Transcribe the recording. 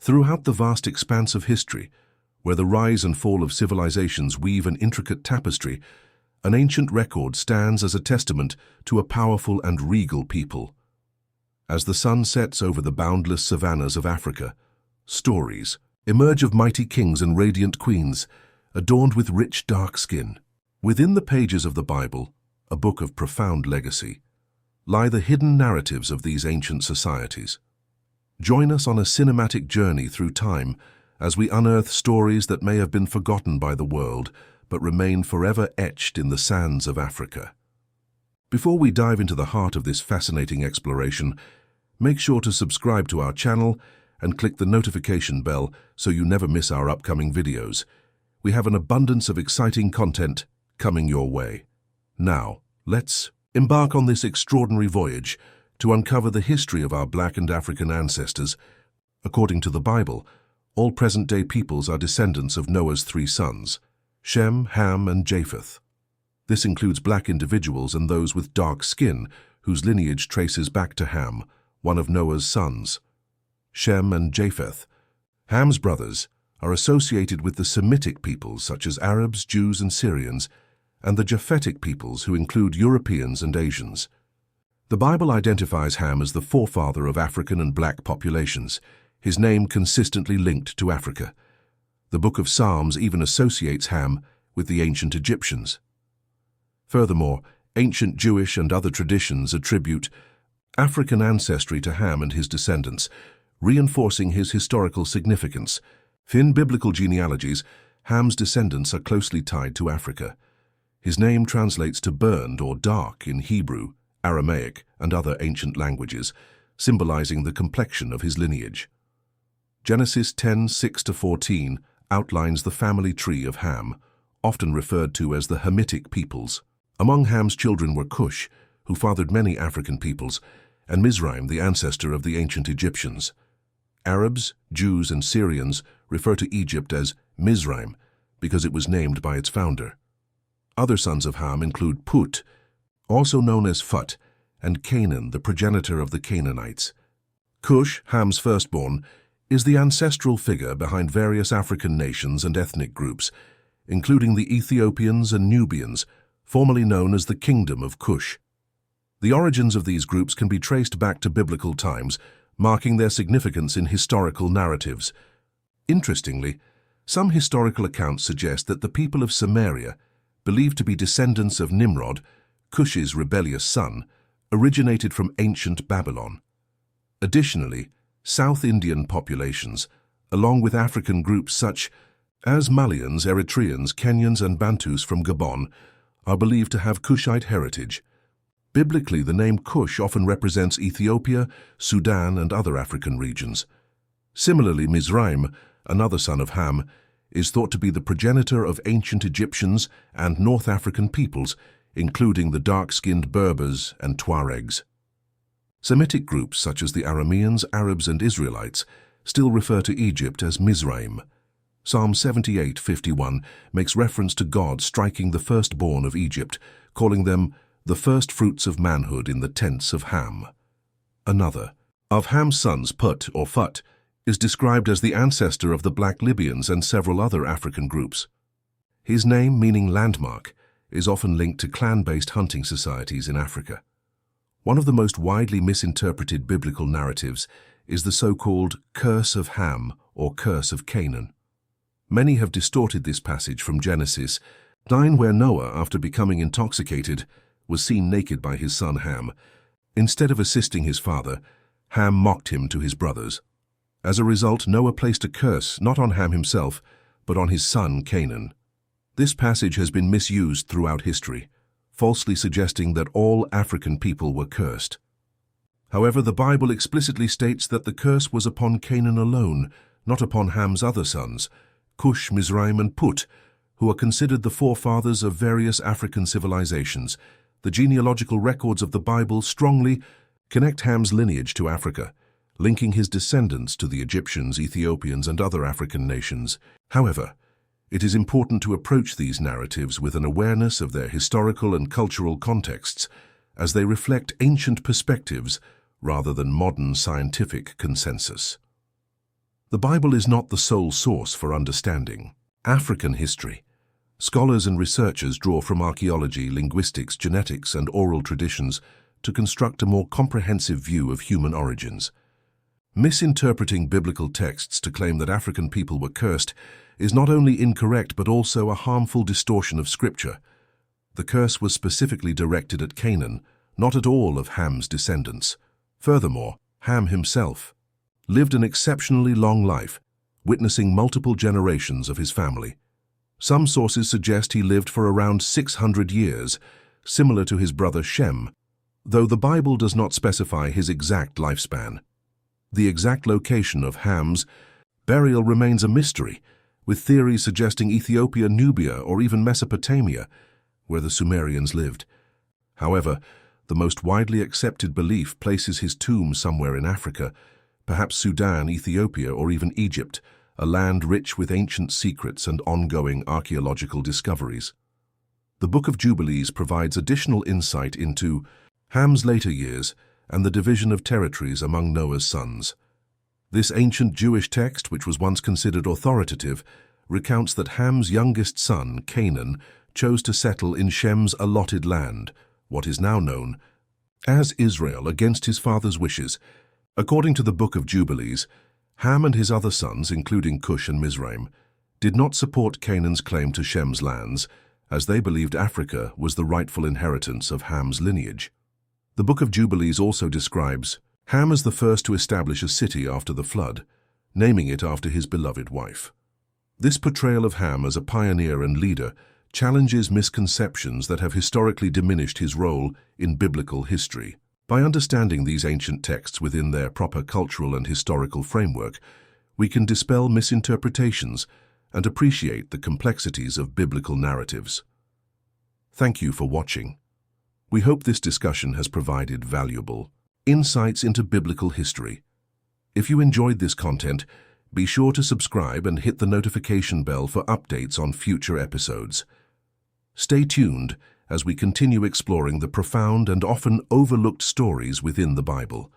Throughout the vast expanse of history, where the rise and fall of civilizations weave an intricate tapestry, an ancient record stands as a testament to a powerful and regal people. As the sun sets over the boundless savannas of Africa, stories emerge of mighty kings and radiant queens, adorned with rich dark skin. Within the pages of the Bible, a book of profound legacy, lie the hidden narratives of these ancient societies. Join us on a cinematic journey through time as we unearth stories that may have been forgotten by the world but remain forever etched in the sands of Africa. Before we dive into the heart of this fascinating exploration, make sure to subscribe to our channel and click the notification bell so you never miss our upcoming videos. We have an abundance of exciting content coming your way. Now, let's embark on this extraordinary voyage to uncover the history of our Black and African ancestors. According to the Bible, all present-day peoples are descendants of Noah's three sons, Shem, Ham, and Japheth. This includes black individuals and those with dark skin, whose lineage traces back to Ham, one of Noah's sons. Shem and Japheth, Ham's brothers, are associated with the Semitic peoples such as Arabs, Jews, and Syrians, and the Japhetic peoples who include Europeans and Asians. The Bible identifies Ham as the forefather of African and black populations, his name consistently linked to Africa. The Book of Psalms even associates Ham with the ancient Egyptians. Furthermore, ancient Jewish and other traditions attribute African ancestry to Ham and his descendants, reinforcing his historical significance. In biblical genealogies, Ham's descendants are closely tied to Africa. His name translates to burned or dark in Hebrew, Aramaic, and other ancient languages, symbolizing the complexion of his lineage. Genesis 10:6-14 outlines the family tree of Ham, often referred to as the Hamitic peoples. Among Ham's children were Cush, who fathered many African peoples, and Mizraim, the ancestor of the ancient Egyptians. Arabs, Jews, and Syrians refer to Egypt as Mizraim because it was named by its founder. Other sons of Ham include Put, also known as Phut, and Canaan, the progenitor of the Canaanites. Cush, Ham's firstborn, is the ancestral figure behind various African nations and ethnic groups, including the Ethiopians and Nubians, formerly known as the Kingdom of Cush. The origins of these groups can be traced back to biblical times, marking their significance in historical narratives. Interestingly, some historical accounts suggest that the people of Samaria, believed to be descendants of Nimrod, Cush's rebellious son, originated from ancient Babylon. Additionally, South Indian populations, along with African groups such as Malians, Eritreans, Kenyans, and Bantus from Gabon, are believed to have Kushite heritage. Biblically, the name Cush often represents Ethiopia, Sudan, and other African regions. Similarly, Mizraim, another son of Ham, is thought to be the progenitor of ancient Egyptians and North African peoples, including the dark-skinned Berbers and Tuaregs. Semitic groups such as the Arameans, Arabs, and Israelites still refer to Egypt as Mizraim. Psalm 78:51 makes reference to God striking the firstborn of Egypt, calling them the first fruits of manhood in the tents of Ham. Another of Ham's sons, Put or Phut, is described as the ancestor of the Black Libyans and several other African groups. His name, meaning landmark, is often linked to clan-based hunting societies in Africa. One of the most widely misinterpreted biblical narratives is the so-called Curse of Ham or Curse of Canaan. Many have distorted this passage from Genesis 9, where Noah, after becoming intoxicated, was seen naked by his son Ham. Instead of assisting his father, Ham mocked him to his brothers. As a result, Noah placed a curse not on Ham himself, but on his son Canaan. This passage has been misused throughout history, falsely suggesting that all African people were cursed. However, the Bible explicitly states that the curse was upon Canaan alone, not upon Ham's other sons, Cush, Mizraim, and Put, who are considered the forefathers of various African civilizations. The genealogical records of the Bible strongly connect Ham's lineage to Africa, linking his descendants to the Egyptians, Ethiopians, and other African nations. However, it is important to approach these narratives with an awareness of their historical and cultural contexts, as they reflect ancient perspectives rather than modern scientific consensus. The Bible is not the sole source for understanding African history. Scholars and researchers draw from archaeology, linguistics, genetics, and oral traditions to construct a more comprehensive view of human origins. Misinterpreting biblical texts to claim that African people were cursed is not only incorrect but also a harmful distortion of Scripture. The curse was specifically directed at Canaan, not at all of Ham's descendants. Furthermore, Ham himself lived an exceptionally long life, witnessing multiple generations of his family. Some sources suggest he lived for around 600 years, similar to his brother Shem, though the Bible does not specify his exact lifespan. The exact location of Ham's burial remains a mystery, with theories suggesting Ethiopia, Nubia, or even Mesopotamia, where the Sumerians lived. However, the most widely accepted belief places his tomb somewhere in Africa, perhaps Sudan, Ethiopia, or even Egypt, a land rich with ancient secrets and ongoing archaeological discoveries. The Book of Jubilees provides additional insight into Ham's later years and the division of territories among Noah's sons. This ancient Jewish text, which was once considered authoritative, recounts that Ham's youngest son, Canaan, chose to settle in Shem's allotted land, what is now known as Israel, against his father's wishes. According to the Book of Jubilees, Ham and his other sons, including Cush and Mizraim, did not support Canaan's claim to Shem's lands, as they believed Africa was the rightful inheritance of Ham's lineage. The Book of Jubilees also describes Ham as the first to establish a city after the flood, naming it after his beloved wife. This portrayal of Ham as a pioneer and leader challenges misconceptions that have historically diminished his role in biblical history. By understanding these ancient texts within their proper cultural and historical framework, we can dispel misinterpretations and appreciate the complexities of biblical narratives. Thank you for watching. We hope this discussion has provided valuable insights into biblical history. If you enjoyed this content, be sure to subscribe and hit the notification bell for updates on future episodes. Stay tuned as we continue exploring the profound and often overlooked stories within the Bible.